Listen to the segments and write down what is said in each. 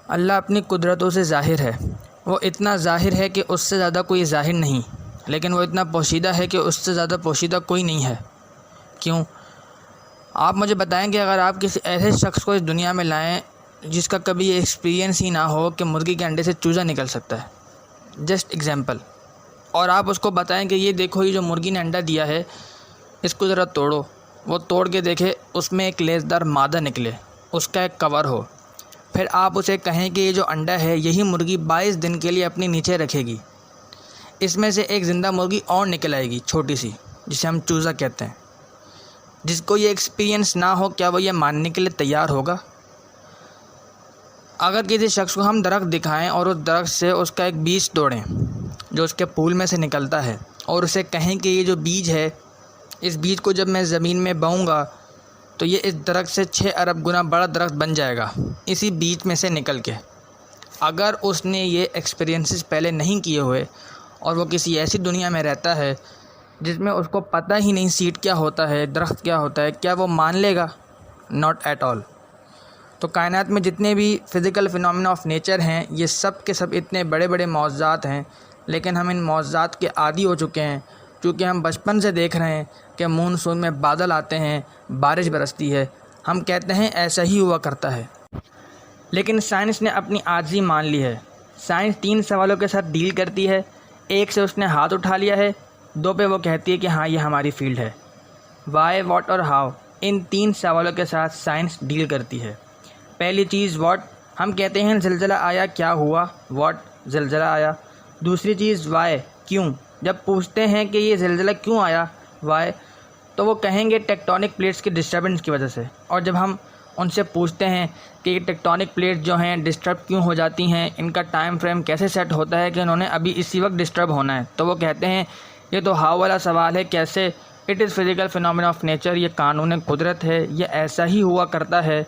अल्लाह अपनी कुदरतों से ज़ाहिर है। वो इतना ज़ाहिर है कि उससे ज़्यादा कोई ज़ाहिर नहीं, लेकिन वो इतना पोशीदा है कि उससे ज़्यादा पोशीदा कोई नहीं है। क्यों? आप मुझे बताएं कि अगर आप किसी ऐसे शख्स को इस दुनिया में लाएं जिसका कभी ये एक्सपीरियंस ही ना हो कि मुर्गी के अंडे से चूज़ा निकल सकता है, जस्ट एग्ज़ाम्पल, और आप उसको बताएं कि ये देखो, ये जो मुर्गी ने अंडा दिया है इसको ज़रा तोड़ो, वो तोड़ के देखे, उसमें एक लेसदार मादा निकले, उसका एक कवर हो, फिर आप उसे कहें कि ये जो अंडा है यही मुर्गी 22 दिन के लिए अपने नीचे रखेगी, इसमें से एक ज़िंदा मुर्गी और निकल आएगी, छोटी सी, जिसे हम चूज़ा कहते हैं। जिसको ये एक्सपीरियंस ना हो, क्या वो ये मानने के लिए तैयार होगा? अगर किसी शख्स को हम दरख्त दिखाएं और उस दरख्त से उसका एक बीज तोड़ें जो उसके फूल में से निकलता है, और उसे कहें कि ये जो बीज है, इस बीज को जब मैं ज़मीन में बोऊंगा तो ये इस दरख्त से 6 अरब गुना बड़ा दरख्त बन जाएगा, इसी बीज में से निकल के। अगर उसने ये एक्सपीरियंसेस पहले नहीं किए हुए और वो किसी ऐसी दुनिया में रहता है जिसमें उसको पता ही नहीं सीड क्या होता है, दरख्त क्या होता है, क्या वो मान लेगा? Not at all. तो कायनात में जितने भी फ़िज़िकल फिनोमेना ऑफ नेचर हैं, ये सब के सब इतने बड़े बड़े मौज़ात हैं, लेकिन हम इन मौज़ात के आदी हो चुके हैं, क्योंकि हम बचपन से देख रहे हैं कि मानसून में बादल आते हैं, बारिश बरसती है, हम कहते हैं ऐसा ही हुआ करता है। लेकिन साइंस ने अपनी आजिज़ी मान ली है। साइंस 3 सवालों के साथ डील करती है। 1 से उसने हाथ उठा लिया है, 2 पे वो कहती है कि हाँ, ये हमारी फील्ड है। वाई, व्हाट और हाउ, इन 3 सवालों के साथ साइंस डील करती है। पहली चीज़ व्हाट, हम कहते हैं ज़िलज़ला आया, क्या हुआ? व्हाट, ज़िलज़ला आया। दूसरी चीज़ वाई, क्यों, जब पूछते हैं कि ये ज़िलज़ला क्यों आया, वाई, तो वो कहेंगे टेक्टोनिक प्लेट्स की डिस्टर्बेंस की वजह से। और जब हम उनसे पूछते हैं कि ये टेक्टोनिक प्लेट्स जो हैं डिस्टर्ब क्यों हो जाती हैं, इनका टाइम फ्रेम कैसे सेट होता है कि उन्होंने अभी इसी वक्त डिस्टर्ब होना है, तो वो कहते हैं ये तो हाउ वाला सवाल है, कैसे, it is physical phenomena of nature, ये कानून कुदरत है, ये ऐसा ही हुआ करता है।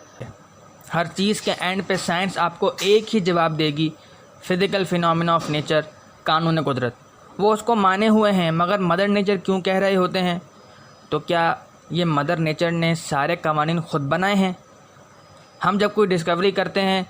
हर चीज़ के एंड पे साइंस आपको एक ही जवाब देगी, फिज़िकल फिनोमेना ऑफ नेचर, कानून कुदरत। वो उसको माने हुए हैं, मगर मदर नेचर क्यों कह रहे होते हैं? तो क्या ये मदर नेचर ने सारे कवानीन ख़ुद बनाए हैं? हम जब कोई डिस्कवरी करते हैं,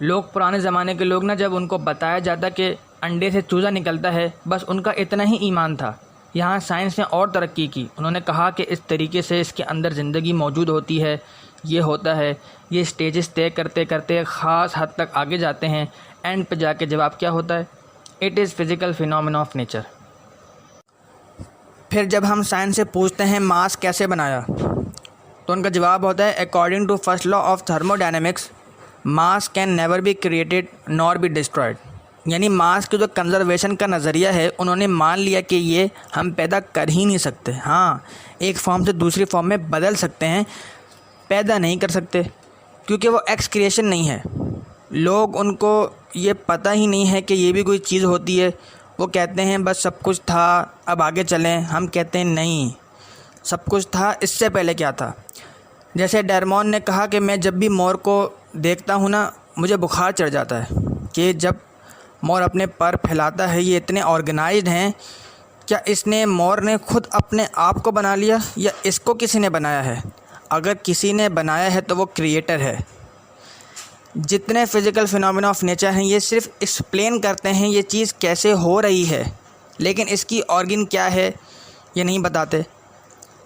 लोग पुराने ज़माने के लोग ना, जब उनको बताया जाता कि अंडे से चूज़ा निकलता है, बस उनका इतना ही ईमान था। यहाँ साइंस ने और तरक्की की, उन्होंने कहा कि इस तरीके से इसके अंदर ज़िंदगी मौजूद होती है, ये होता है, ये स्टेजेस तय करते करते ख़ास हद तक आगे जाते हैं, एंड पे जाके जवाब क्या होता है? It is physical phenomena of nature. फिर जब हम साइंस से पूछते हैं मास कैसे बनाया, तो उनका जवाब होता है according to first law of thermodynamics, mass can never be created nor be destroyed. यानी मास की जो कंजर्वेशन का नज़रिया है, उन्होंने मान लिया कि ये हम पैदा कर ही नहीं सकते। हाँ, एक फॉर्म से दूसरी फॉर्म में बदल सकते हैं, पैदा नहीं कर सकते, क्योंकि वो एक्स क्रिएशन नहीं है। लोग, उनको ये पता ही नहीं है कि ये भी कोई चीज़ होती है। वो कहते हैं बस सब कुछ था, अब आगे चलें। हम कहते हैं नहीं, सब कुछ था, इससे पहले क्या था। जैसे डरमोन ने कहा कि मैं जब भी मोर को देखता हूँ ना, मुझे बुखार चढ़ जाता है कि जब मोर अपने पर फैलाता है, ये इतने ऑर्गेनाइज्ड हैं। क्या इसने, मोर ने खुद अपने आप को बना लिया या इसको किसी ने बनाया है? अगर किसी ने बनाया है तो वो क्रिएटर है। जितने फिज़िकल फिनोमेना ऑफ नेचर हैं, ये सिर्फ एक्सप्लेन करते हैं ये चीज़ कैसे हो रही है, लेकिन इसकी ऑर्गन क्या है ये नहीं बताते।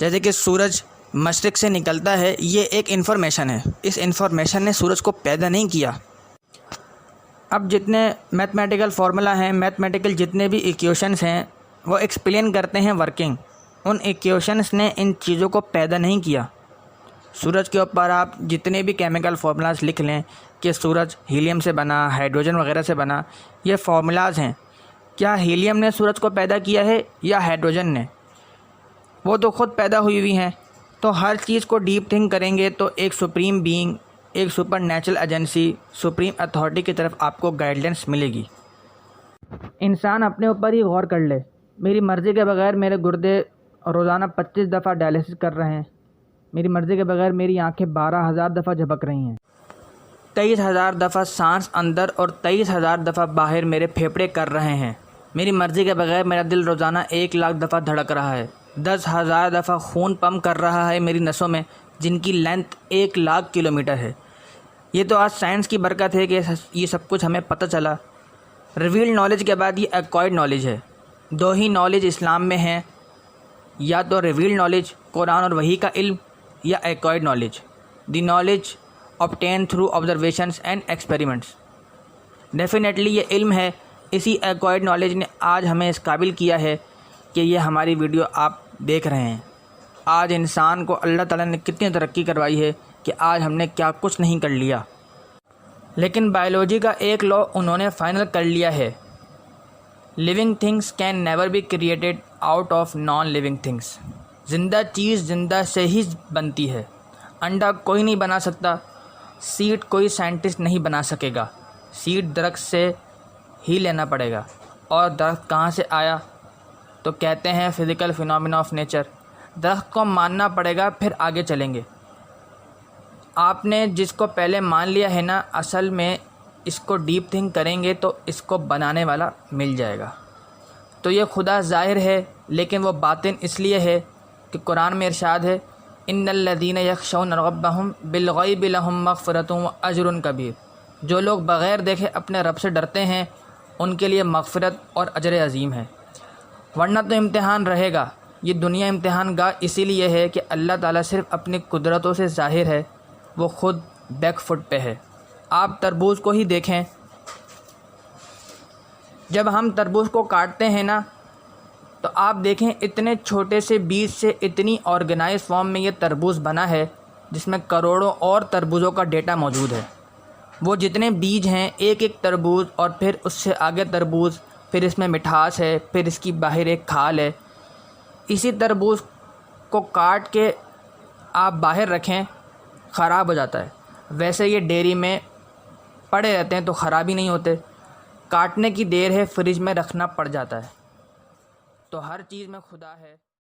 जैसे कि सूरज मशरिक़ से निकलता है, ये एक इन्फॉर्मेशन है, इस इन्फॉर्मेशन ने सूरज को पैदा नहीं किया। अब जितने मैथमेटिकल फार्मूला हैं, मैथमेटिकल जितने भी इक्वेशंस हैं, वो एक्सप्लेन करते हैं वर्किंग। उन इक्वेशंस ने इन चीज़ों को पैदा नहीं किया। सूरज के ऊपर आप जितने भी केमिकल फार्मूलाज लिख लें कि सूरज हीलियम से बना, हाइड्रोजन वगैरह से बना, ये फार्मूलाज हैं। क्या हीलियम ने सूरज को पैदा किया है या हाइड्रोजन ने? वो तो ख़ुद पैदा हुई हुई हैं। तो हर चीज़ को डीप थिंक करेंगे तो एक सुप्रीम बीइंग, एक super natural agency, supreme authority की तरफ आपको गाइडलाइंस मिलेगी। इंसान अपने ऊपर ही गौर कर ले। मेरी मर्ज़ी के बगैर मेरे गुर्दे रोज़ाना 25 दफ़ा डायलिसिस कर रहे हैं। मेरी मर्ज़ी के बगैर मेरी आंखें 12,000 दफ़ा झपक रही हैं। 23,000 दफ़ा सांस अंदर और 23,000 दफ़ा बाहर मेरे फेफड़े कर रहे हैं। मेरी मर्ज़ी के बगैर मेरा दिल रोज़ाना 1,00,000 दफ़ा धड़क रहा है। 10,000 दफ़ा खून पंप कर रहा है मेरी नसों में, जिनकी लेंथ 1,00,000 किलोमीटर है। ये तो आज साइंस की बरकत है कि ये सब कुछ हमें पता चला। रिवील्ड नॉलेज के बाद ये एक्वायर्ड नॉलेज है। दो ही नॉलेज इस्लाम में हैं, या तो रिवील्ड नॉलेज कुरान और वही का इल्म, या acquired knowledge the knowledge obtain through observations and experiments. Definitely ये इल्म है। इसी एक्वायर्ड नॉलेज ने आज हमें इस काबिल किया है कि ये हमारी वीडियो आप देख रहे हैं। आज इंसान को अल्लाह ताला ने कितनी तरक्की करवाई है कि आज हमने क्या कुछ नहीं कर लिया। लेकिन बायोलॉजी का एक लॉ उन्होंने फाइनल कर लिया है, living things can never be created out of non living things. ज़िंदा चीज़ ज़िंदा से ही बनती है। अंडा कोई नहीं बना सकता, सीड कोई साइंटिस्ट नहीं बना सकेगा। सीड दरख्त से ही लेना पड़ेगा। और दरख्त कहाँ से आया? तो कहते हैं फिज़िकल फिनोमेना ऑफ नेचर। दरख्त को मानना पड़ेगा, फिर आगे चलेंगे। आपने जिसको पहले मान लिया है ना, असल में इसको डीप थिंक करेंगे तो इसको बनाने वाला मिल जाएगा। तो ये खुदा ज़ाहिर है, लेकिन वो बातिन इसलिए है कि कुरान में इरशाद है, इन्नल्लज़ीना यख़शौना रब्बहुम बिलग़ैबि लहुम मग़फ़िरतुन व अज्रुन कबीर। जो लोग बग़ैर देखे अपने रब से डरते हैं, उनके लिए मग़फ़िरत और अजर अज़ीम है। वरना तो इम्तिहान रहेगा। ये दुनिया इम्तिहान गाह इसीलिए है कि अल्लाह ताला सिर्फ़ अपनी कुदरतों से ज़ाहिर है, वो ख़ुद बैक फुट पे है। आप तरबूज को ही देखें, जब हम तरबूज को काटते हैं ना, तो आप देखें इतने छोटे से बीज से इतनी ऑर्गेनाइज फॉर्म में ये तरबूज बना है, जिसमें करोड़ों और तरबूजों का डेटा मौजूद है। वो जितने बीज हैं, एक एक तरबूज और फिर उससे आगे तरबूज, फिर इसमें मिठास है, फिर इसकी बाहर एक खाल है। इसी तरबूज को काट के आप बाहर रखें, ख़राब हो जाता है। वैसे ये डेयरी में पड़े रहते हैं तो ख़राब ही नहीं होते। काटने की देर है, फ्रिज में रखना पड़ जाता है। तो हर चीज़ में खुदा है।